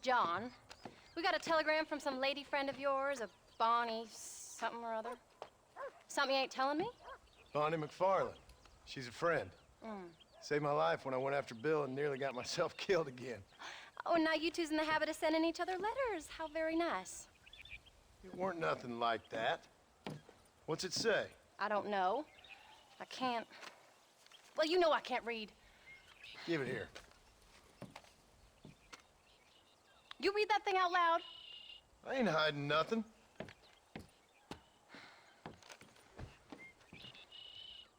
John. We got a telegram from some lady friend of yours, a Bonnie something or other. Something you ain't telling me? Bonnie McFarland. She's a friend. Saved my life when I went after Bill and nearly got myself killed again. Oh, and now you two's in the habit of sending each other letters. How very nice. It weren't nothing like that. What's it say? I don't know. I can't... Well, you know I can't read. Give it here. You read that thing out loud? I ain't hiding nothing.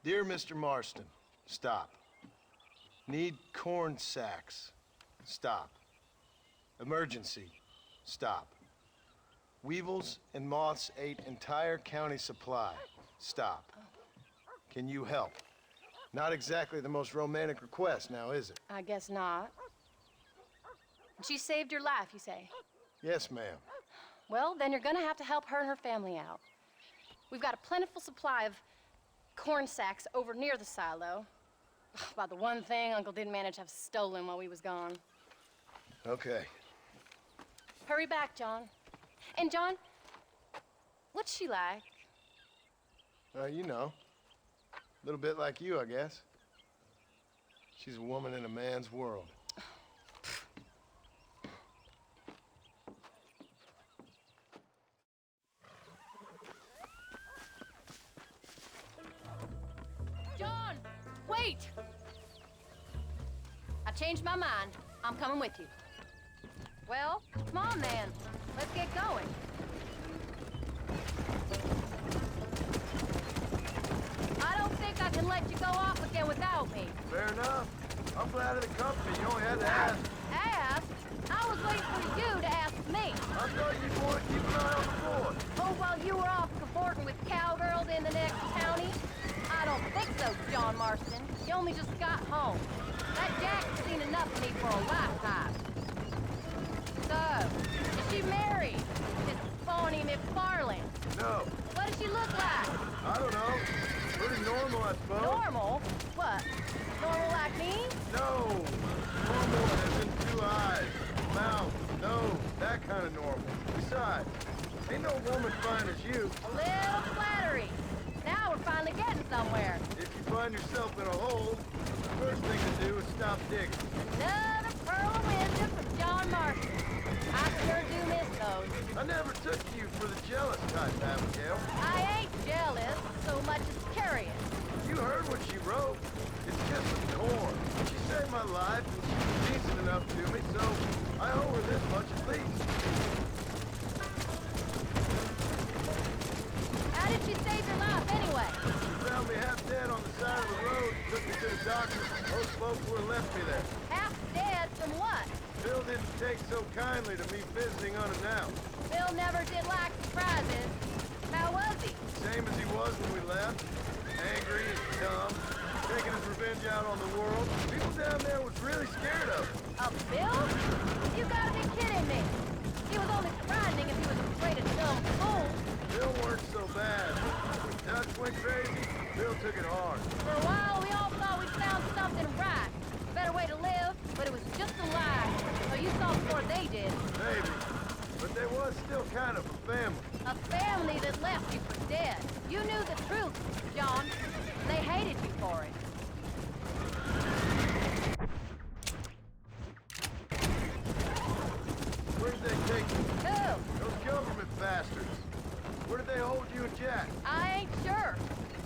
Dear Mr. Marston, stop. Need corn sacks. Stop. Emergency. Stop. Weevils and moths ate entire county supply. Stop. Can you help? Not exactly the most romantic request now, is it? I guess not. She saved your life, you say? Yes, ma'am. Well, then you're gonna have to help her and her family out. We've got a plentiful supply of corn sacks over near the silo. About the one thing Uncle didn't manage to have stolen while we was gone. Okay. Hurry back, John. And John, what's she like? You know. A little bit like you, I guess. She's a woman in a man's world. John, wait! I changed my mind. I'm coming with you. Well, come on then. Let's get going. I don't think I can let you go off again without me. Fair enough. I'm glad of the company. You only had to ask. Ask? I was waiting for you to ask me. I thought you'd want to keep an eye on the board. Oh, while you were off cavorting with cowgirls in the next county? I don't think so, John Marston. You only just got home. That Jack's seen enough of me for a lifetime. So, is she married? This Bonnie McFarland? No. What does she look like? I don't know. Pretty normal, I suppose. Normal? What? Normal like me? No. Normal as in 2 eyes, mouth, nose, that kind of normal. Besides, ain't no woman fine as you. A little flattery. Now we're finally getting somewhere. If you find yourself in a hole, the first thing to do is stop digging. Another pearl of wisdom from John Marston. I sure do miss those. I never took you for the jealous type, Abigail. I ain't jealous so much as curious. You heard what she wrote. It's just some corn. She saved my life, and she was decent enough to me, so I owe her this much at least. How did she save your life anyway? She found me half dead on the side of the road, took me to the doctor. Those folks would have left me there. Half dead from what? Bill didn't take so kindly to me visiting unannounced. Bill never did like surprises. How was he? Same as he was when we left. Angry and dumb, taking his revenge out on the world. People down there was really scared of him. Of Bill? You gotta be kidding me. He was only frightening if he was afraid of dumb fools. Bill weren't so bad. When Dutch went crazy, Bill took it hard. For a while, we all thought we'd found something right. A better way to live, but it was just a lie. So you saw before they did. Maybe. But they was still kind of a family. A family that left you for dead. You knew the truth, John. They hated you for it. Where did they take you? Who? Those government bastards. Where did they hold you and Jack? I ain't sure.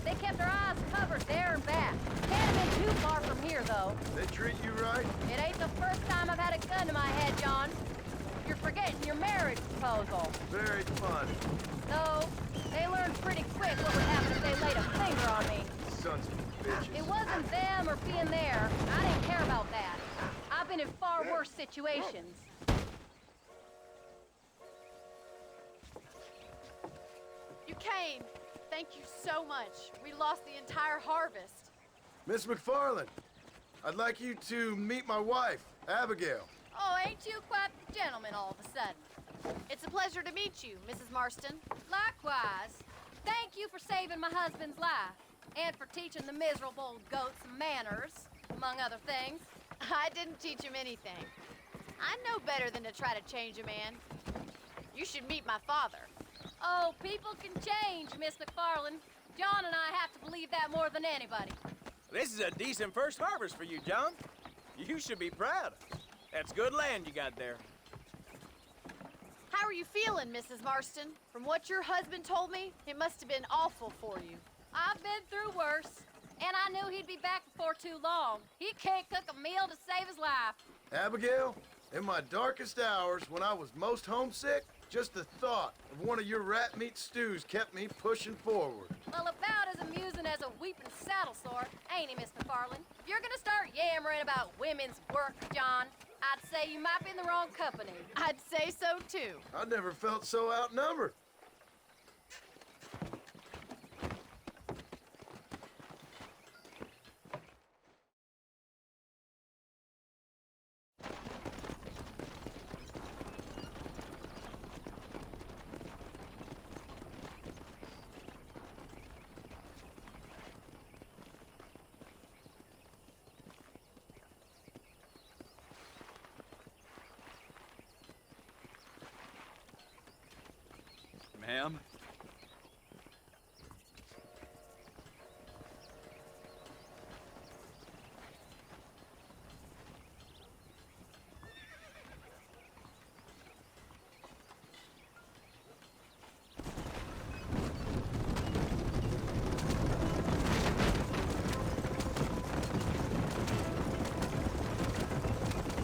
They kept their eyes covered there and back. Can't have been too far from here, though. They treat you right? It ain't the first time I've had a gun to my head, John. You're forgetting your marriage proposal. Very fun. Though, they learned pretty quick what would happen if they laid a finger on me. Sons of bitches. It wasn't them or being there. I didn't care about that. I've been in far worse situations. You came. Thank you so much. We lost the entire harvest. Miss McFarland, I'd like you to meet my wife, Abigail. Oh, ain't you quite the gentleman all of a sudden? It's a pleasure to meet you, Mrs. Marston. Likewise. Thank you for saving my husband's life. And for teaching the miserable goats manners, among other things. I didn't teach him anything. I know better than to try to change a man. You should meet my father. Oh, people can change, Miss McFarland. John and I have to believe that more than anybody. This is a decent first harvest for you, John. You should be proud. That's good land you got there. How are you feeling, Mrs. Marston? From what your husband told me, it must have been awful for you. I've been through worse, and I knew he'd be back before too long. He can't cook a meal to save his life. Abigail, in my darkest hours, when I was most homesick, just the thought of one of your rat meat stews kept me pushing forward. Well, about as amusing as a weeping saddle sore, ain't he, Miss McFarland? If you're gonna start yammering about women's work, John, I'd say you might be in the wrong company. I'd say so, too. I never felt so outnumbered. Ma'am?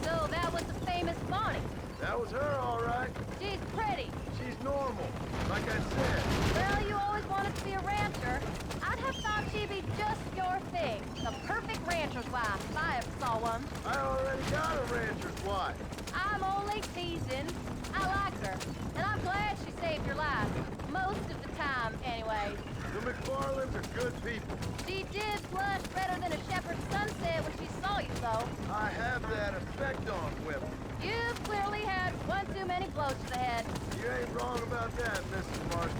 So that was the famous Bonnie. That was her, all right. She's pretty. She's normal, like I said. Well, you always wanted to be a rancher. I'd have thought she'd be just your thing. The perfect rancher's wife, if I ever saw one. I already got a rancher's wife. I'm only teasing. I like her, and I'm glad she saved your life. Most of the time, anyway. The McFarlands are good people. She did blush better than a shepherd's sunset when she saw you, though. I have that effect on women. You've clearly had one too many blows to the head. You ain't wrong about that, Mrs. Marston.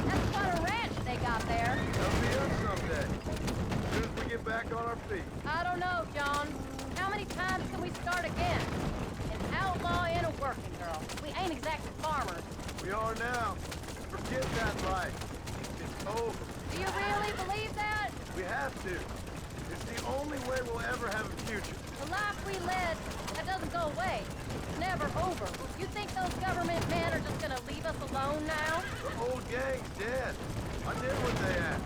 That's quite a ranch they got there. That'll be us someday. As soon as we get back on our feet. I don't know, John. How many times can we start again? An outlaw and a working girl. We ain't exactly farmers. We are now. Forget that life. It's over. Do you really believe that? We have to. It's the only way we'll ever have a future. The life we led, that doesn't go away. It's never over. You think those government men are just gonna leave us alone now? The old gang's dead. I did what they asked.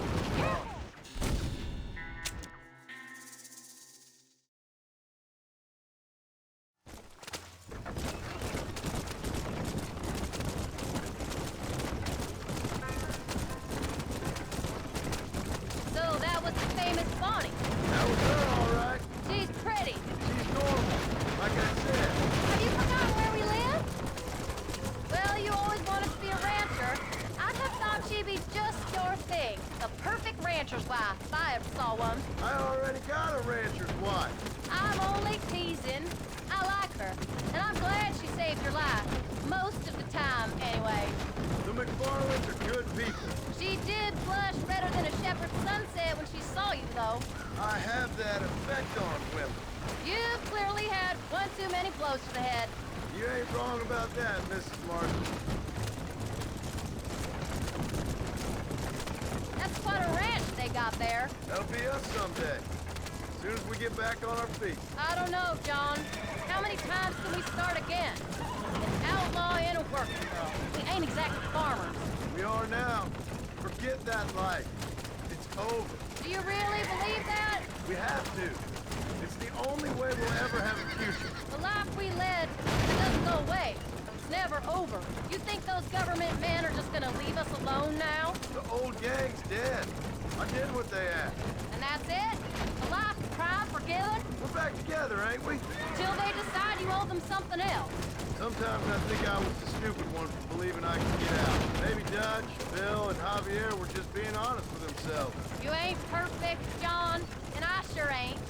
So that was the famous Bonnie. That was her, all right. She's pretty. She's normal, like I said. Have you forgotten where we live? Well, you always wanted to be a rancher. I'd have thought she'd be just your thing. The perfect rancher's wife, if I ever saw one. I already got a rancher's wife. I'm only teasing. I like her, and I'm glad she saved your life. Most of the time, anyway. The McFarlands are good people. She did blush better than a shepherd's sunset when she saw you, though. I have that effect on women. You've clearly had one too many blows to the head. You ain't wrong about that, Mrs. Marston. That's quite a ranch they got there. That'll be us someday. As soon as we get back on our feet. I don't know, John. How many times can we start again? An outlaw and a working girl. We ain't exactly farmers. We are now. Forget that life. It's over. Do you really believe that? We have to. It's the only way we'll ever have a future. The life we led, it doesn't go away. It's never over. You think those government men are just gonna leave us alone now? The old gang's dead. I did what they asked. And that's it? The life of crime forgiven? We're back together, ain't we? Till they decide you owe them something else. Sometimes I think I was the stupid one for believing I could get out. Maybe Dutch, Bill, and Javier were just being honest with themselves. You ain't perfect, John, and I sure ain't.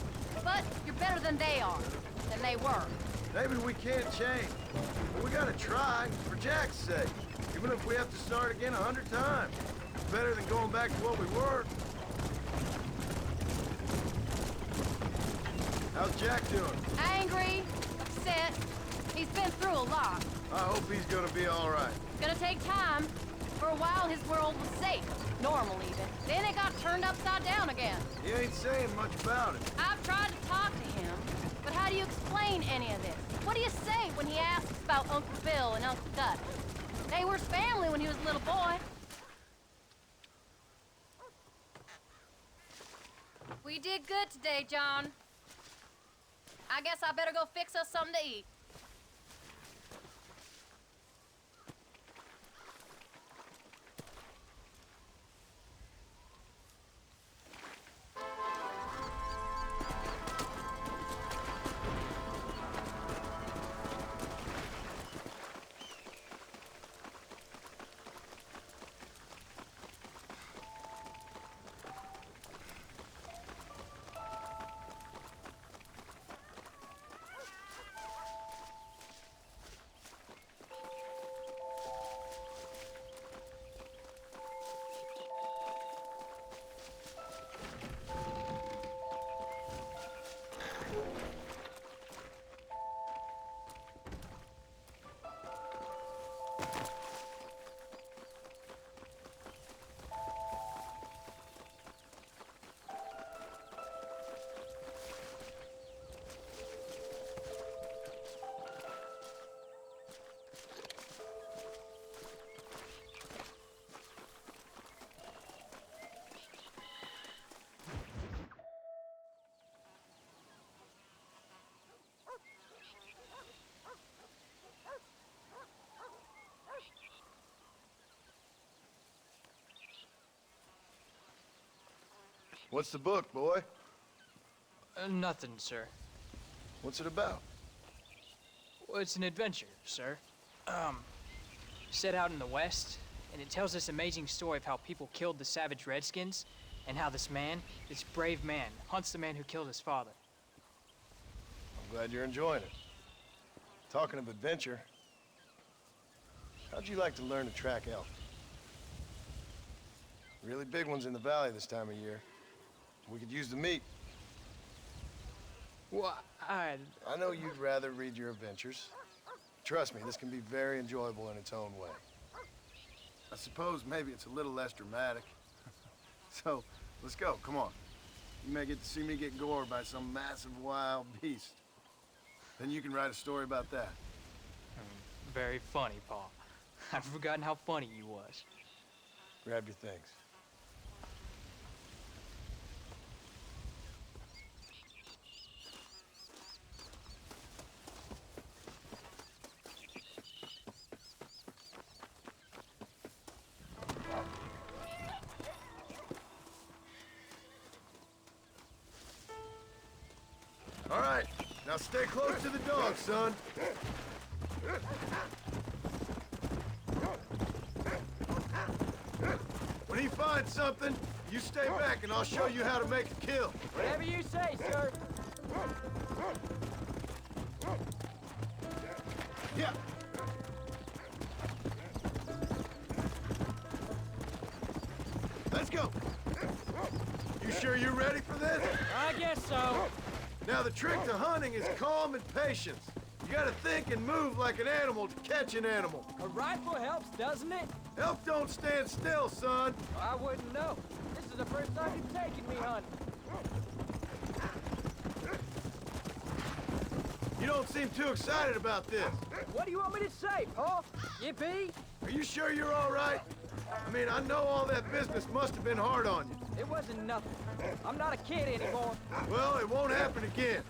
But you're better than they are. Than they were. Maybe we can't change. But we gotta try, for Jack's sake. Even if we have to start again 100 times. It's better than going back to what we were. How's Jack doing? Angry, upset. He's been through a lot. I hope he's gonna be all right. It's gonna take time. For a while, his world was safe. Normal, even. Then it got turned upside down again. He ain't saying much about it. I've tried to talk to him, but how do you explain any of this? What do you say when he asks about Uncle Bill and Uncle Gus? They were his family when he was a little boy. We did good today, John. I guess I better go fix us something to eat. What's the book, boy? Nothing, sir. What's it about? Well, it's an adventure, sir. Set out in the West, and it tells this amazing story of how people killed the savage Redskins, and how this man, this brave man, hunts the man who killed his father. I'm glad you're enjoying it. Talking of adventure, how'd you like to learn to track elk? Really big ones in the valley this time of year. We could use the meat. Well, I know you'd rather read your adventures. Trust me, this can be very enjoyable in its own way. I suppose maybe it's a little less dramatic. So, let's go, come on. You may get to see me get gored by some massive wild beast. Then you can write a story about that. Very funny, Paul. I've forgotten how funny you was. Grab your things. All right, now stay close to the dog, son. When he finds something, you stay back and I'll show you how to make a kill. Whatever you say, sir. Yeah. Let's go. You sure you're ready for this? I guess so. Now, the trick to hunting is calm and patience. You gotta think and move like an animal to catch an animal. A rifle helps, doesn't it? Elk don't stand still, son. I wouldn't know. This is the first time you've taken me hunting. You don't seem too excited about this. What do you want me to say, Paul? Yippee? Are you sure you're all right? I mean, I know all that business must have been hard on you. It wasn't nothing. I'm not a kid anymore. Well, it won't happen again.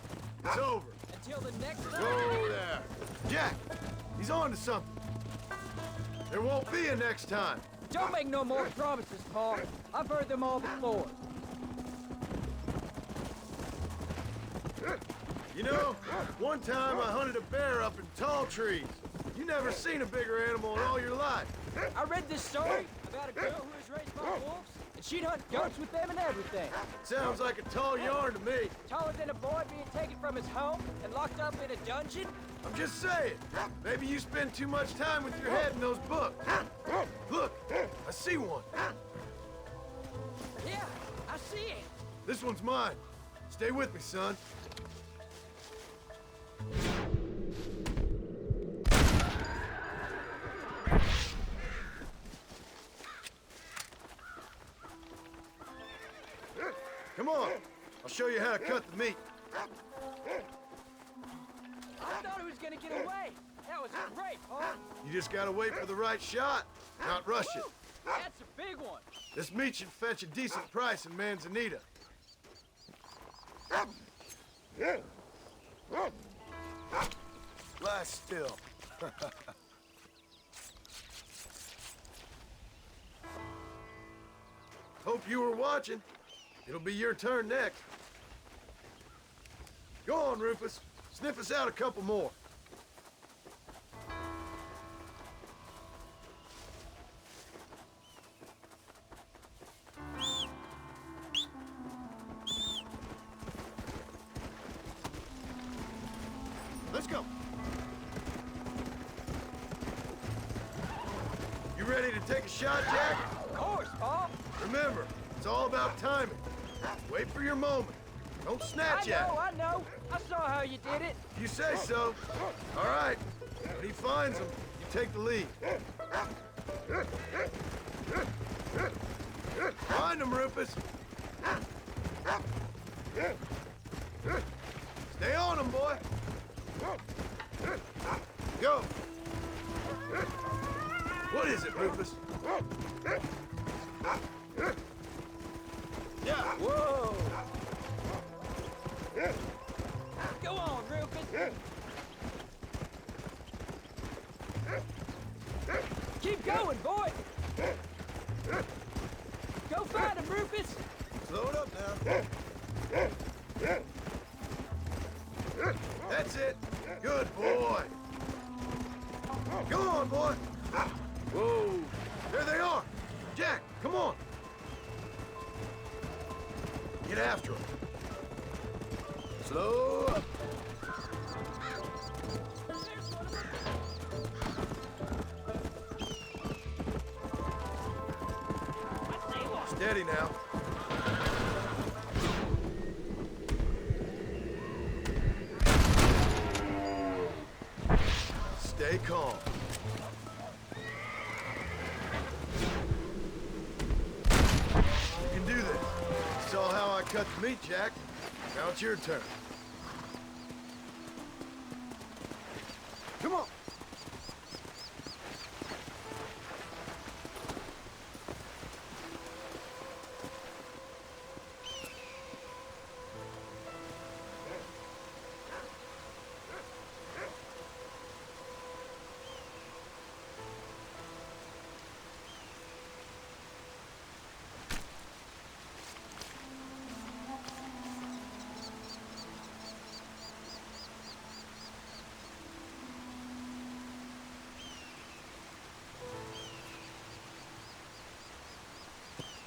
It's over. Until the next time. Go there. Jack, he's on to something. There won't be a next time. Don't make no more promises, Paul. I've heard them all before. You know, one time I hunted a bear up in tall trees. You never seen a bigger animal in all your life. I read this story about a girl who was raised by wolves, and she'd hunt goats with them and everything. Sounds like a tall yarn to me. Taller than a boy being taken from his home and locked up in a dungeon? I'm just saying. Maybe you spend too much time with your head in those books. Look, I see one. Yeah, I see it. This one's mine. Stay with me, son. show you how to cut the meat. I thought he was gonna get away. That was great, huh? You just gotta wait for the right shot, not rush it. That's a big one. This meat should fetch a decent price in Manzanita. Lie still. Hope you were watching. It'll be your turn next. Go on, Rufus. Sniff us out a couple more. Let's go. You ready to take a shot, Jack? Of course, Bob. Remember, it's all about timing. Wait for your moment. Don't snatch at it. I know. I saw how you did it. You say so. All right. When he finds him, you take the lead. Find him, Rufus. Stay on him, boy. Go. What is it, Rufus? Yeah. Whoa. Go on, Rufus. Keep going, boy. Go find him, Rufus. Slow it up now. That's it. Good boy. Go on, boy. Whoa. There they are. Jack, come on. Get after them. Slow up. Steady now. Stay calm. You can do this. You saw how I cut the meat, Jack. Now it's your turn. Come on.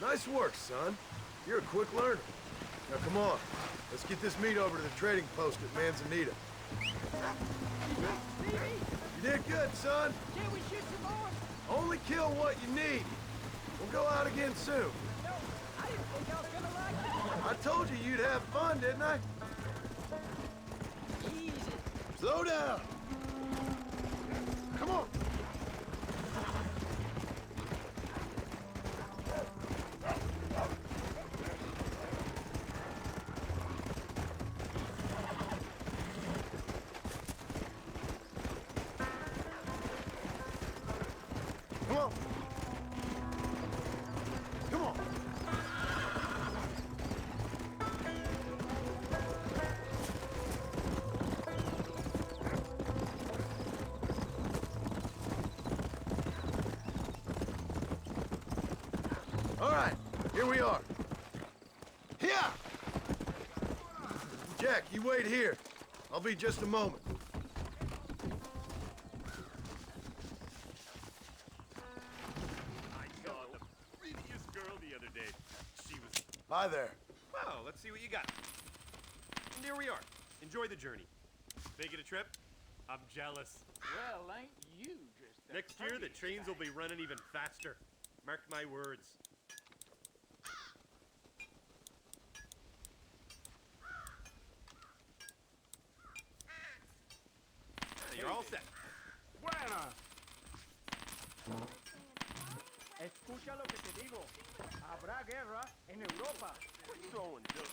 Nice work, son. You're a quick learner. Now come on. Let's get this meat over to the trading post at Manzanita. You did good, son. Can we shoot some more? Only kill what you need. We'll go out again soon. No, I didn't think I was gonna like I told you you'd have fun, didn't I? it. Easy. Slow down. Come on. Come on. Come on. All right, here we are. Here! Jack, you wait here. I'll be just a moment. I saw the prettiest girl the other day. She was... Hi there. Well, let's see what you got. And here we are. Enjoy the journey. Make it a trip? I'm jealous. Well, ain't you just the Next year, the prettiest trains guy. will be running even faster. Mark my words. You're all set. Buena. Escucha lo que te digo. Habrá guerra en Europa. Throwing dirt.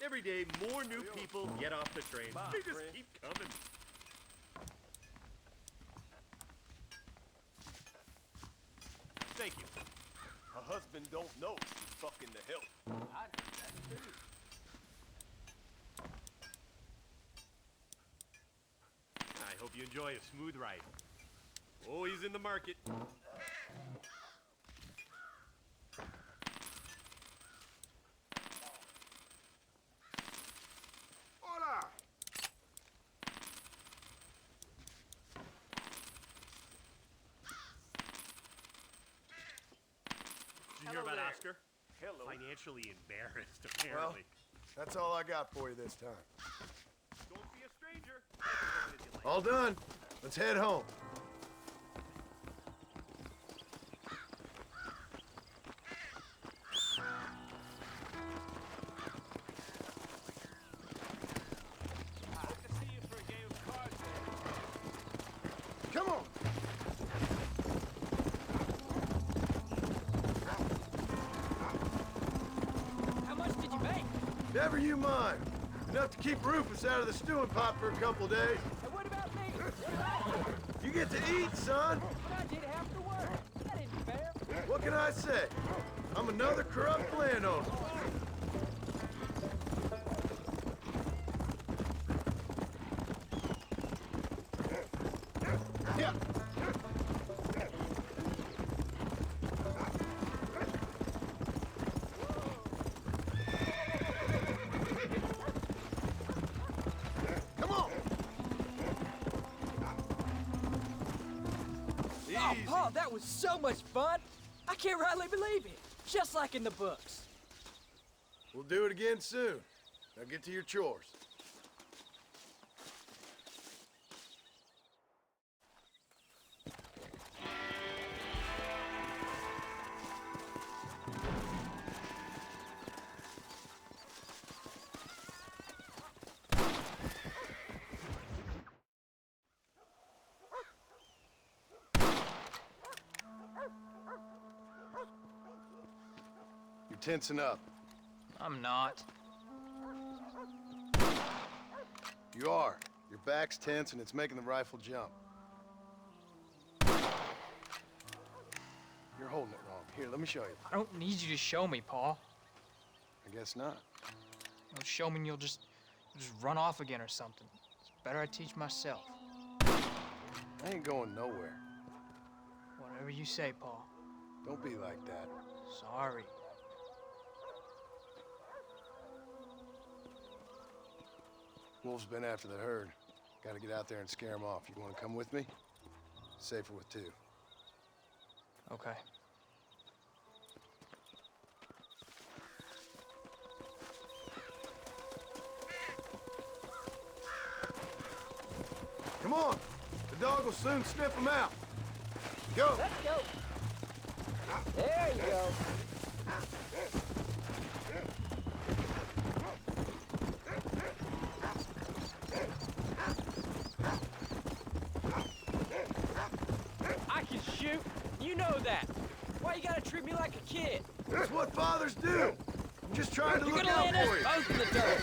Every day, more new people get off the train. They just keep coming. Thank you. A husband don't know she's fucking the help. I hope you enjoy a smooth ride. Always in the market. Hola! Did you hear about Oscar? Hello. Financially embarrassed, apparently. That's all I got for you this time. Don't be a stranger. All done. Let's head home. Come on. How much did you make? Never you mind. Enough to keep Rufus out of the stewing pot for a couple days. And what about me? You get to eat, son. But I did half the work. That isn't fair. What can I say? I'm another corrupt landowner. Yeah. Come on. Oh, Easy. Paul, that was so much fun. I can't rightly believe it. Just like in the books. We'll do it again soon. Now get to your chores. You're tensing up. I'm not. You are. Your back's tense and it's making the rifle jump. You're holding it wrong. Here, let me show you. I don't need you to show me, Paul. I guess not. You'll show me and you'll just run off again or something. It's better I teach myself. I ain't going nowhere. Whatever you say, Paul. Don't be like that. Sorry. Wolf's been after the herd. Gotta get out there and scare him off. You wanna come with me? Safer with two. Okay. Come on! The dog will soon sniff him out. Go! Let's go. There you go. I can shoot. You know that. Why you gotta treat me like a kid? That's what fathers do! I'm just trying to You're look gonna out land us for you. both in the dirt.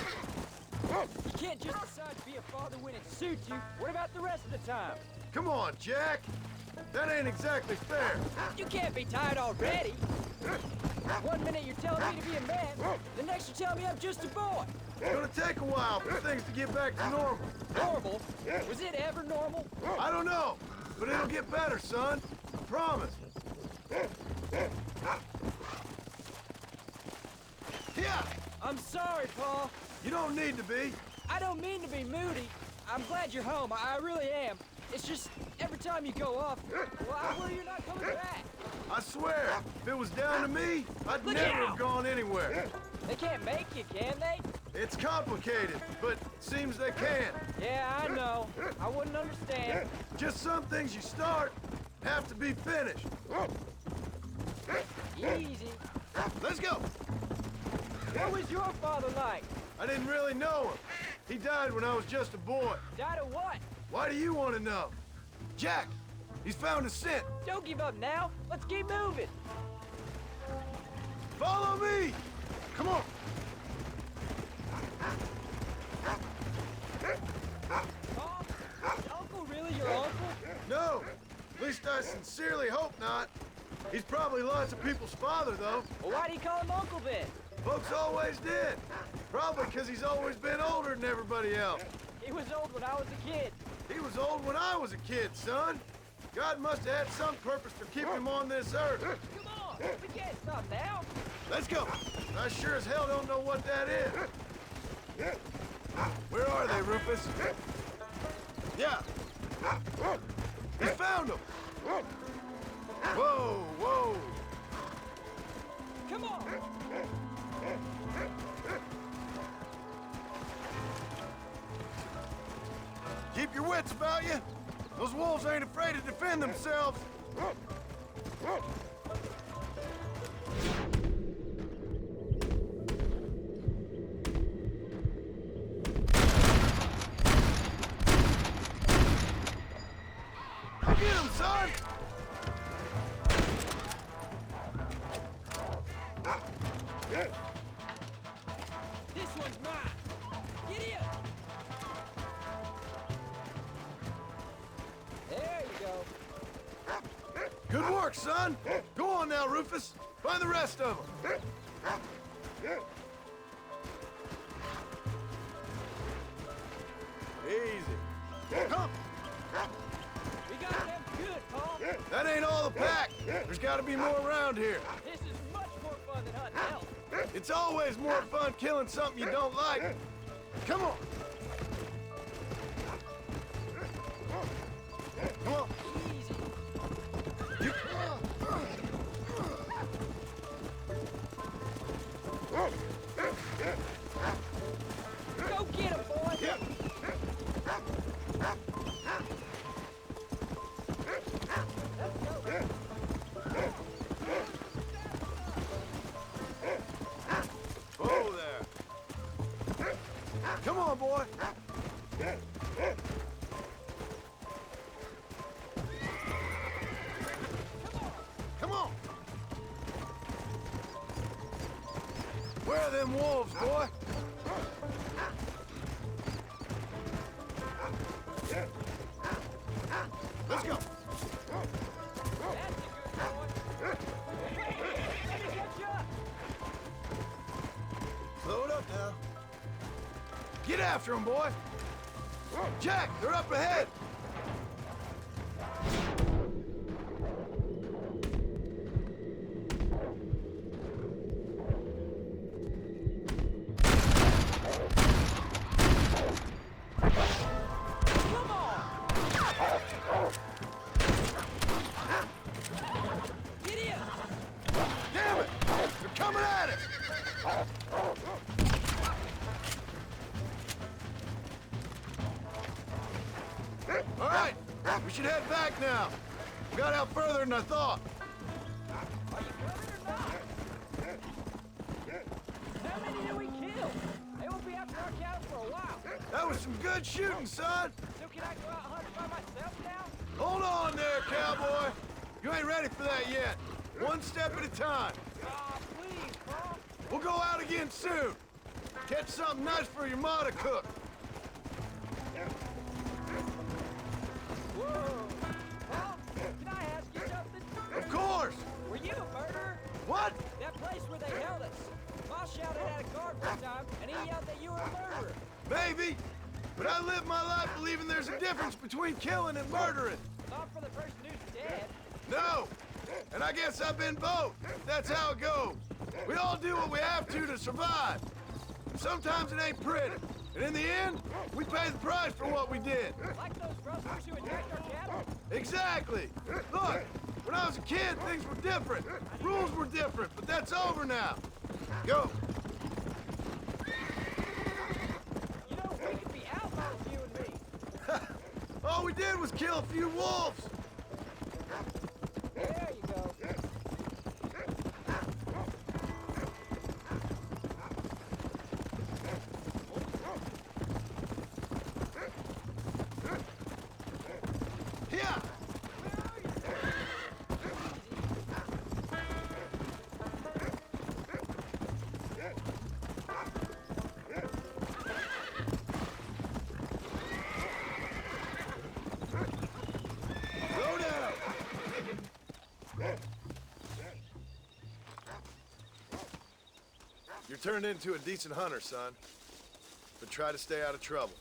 You can't just decide to be a father when it suits you. What about the rest of the time? Come on, Jack! That ain't exactly fair. You can't be tired already. One minute you're telling me to be a man, the next you're telling me I'm just a boy. It's gonna take a while for things to get back to normal. Normal? Was it ever normal? I don't know, but it'll get better, son. I promise. Yeah! I'm sorry, Paul. You don't need to be. I don't mean to be moody. I'm glad you're home. I really am. It's just every time you go off, well, I worry you're not coming back. I swear, if it was down to me, I'd Look never out! have gone anywhere. They can't make you, can they? It's complicated, but it seems they can. Yeah, I know. I wouldn't understand. Just some things you start have to be finished. Easy. Let's go. What was your father like? I didn't really know him. He died when I was just a boy. Died of what? Why do you want to know? Jack, he's found a scent. Don't give up now. Let's keep moving. Follow me. Come on. Tom, is Uncle really your uncle? No! At least I sincerely hope not. He's probably lots of people's father, though. Well, why'd he call him Uncle then? Folks always did. Probably because he's always been older than everybody else. He was old when I was a kid. He was old when I was a kid, son. God must have had some purpose for keeping him on this earth. Come on, we can't stop now. Let's go. I sure as hell don't know what that is. Where are they, Rufus? Yeah. He found them. Whoa, whoa. Come on. Keep your wits about you. Those wolves ain't afraid to defend themselves. Get him, son! This one's mine. Get in. There you go. Good work, son. Go on now, Rufus. Find the rest of them. Easy. Come. We got them good, Tom. That ain't all the pack. There's got to be more around here. This is much more fun than hunting elk. It's always more fun killing something you don't like. Come on. Come on. Easy. You... Go get him, boy. Yeah. Oh, there. Come on, boy. Come on. Where are them wolves, boy? Let's go. That's a good boy. Let me catch up. Slow it up now. Get after him, boy. Jack, they're up ahead. Come on. Get in. Damn it! They're coming at us! All right, we should head back now. We got out further than I thought. Are you coming or not? How many did we kill? They won't be after our cattle for a while. That was some good shooting, son. So can I go out hunting by myself now? Hold on there, cowboy. You ain't ready for that yet. One step at a time. Aw, please, Paul. We'll go out again soon. Catch something nice for your ma to cook. Whoa. Paul, can I ask you something? Of course. Were you a murderer? What? That place where they held us. Ma shouted at a guard one time, and he yelled that you were a murderer. Maybe. But I live my life believing there's a difference between killing and murdering. Not for the person who's dead. No. And I guess I've been both. That's how it goes. We all do what we have to survive. Sometimes it ain't pretty. And in the end, we pay the price for what we did. Like those rustlers who attacked our cattle? Exactly. Look, when I was a kid, things were different. Rules were different, but that's over now. Go. You know, we could be outlaws, you and me. All we did was kill a few wolves. There you go. Here. You're turned into a decent hunter, son. But try to stay out of trouble.